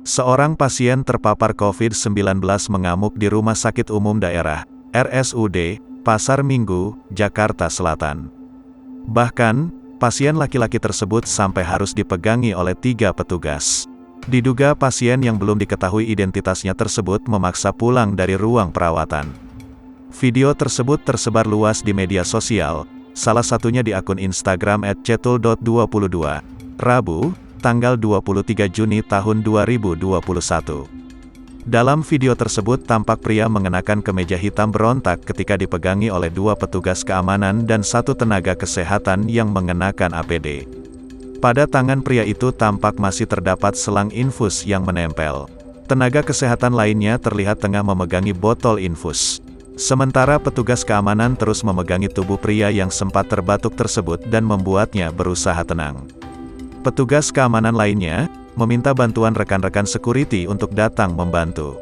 Seorang pasien terpapar COVID-19 mengamuk di Rumah Sakit Umum Daerah, RSUD, Pasar Minggu, Jakarta Selatan. Bahkan, pasien laki-laki tersebut sampai harus dipegangi oleh 3 petugas. Diduga pasien yang belum diketahui identitasnya tersebut memaksa pulang dari ruang perawatan. Video tersebut tersebar luas di media sosial, salah satunya di akun Instagram @cetul.22, Rabu, tanggal 23 Juni tahun 2021. Dalam video tersebut tampak pria mengenakan kemeja hitam berontak ketika dipegangi oleh 2 petugas keamanan dan 1 tenaga kesehatan yang mengenakan APD. Pada tangan pria itu tampak masih terdapat selang infus yang menempel. Tenaga kesehatan lainnya terlihat tengah memegangi botol infus. Sementara petugas keamanan terus memegangi tubuh pria yang sempat terbatuk tersebut dan membuatnya berusaha tenang. Petugas keamanan lainnya meminta bantuan rekan-rekan security untuk datang membantu.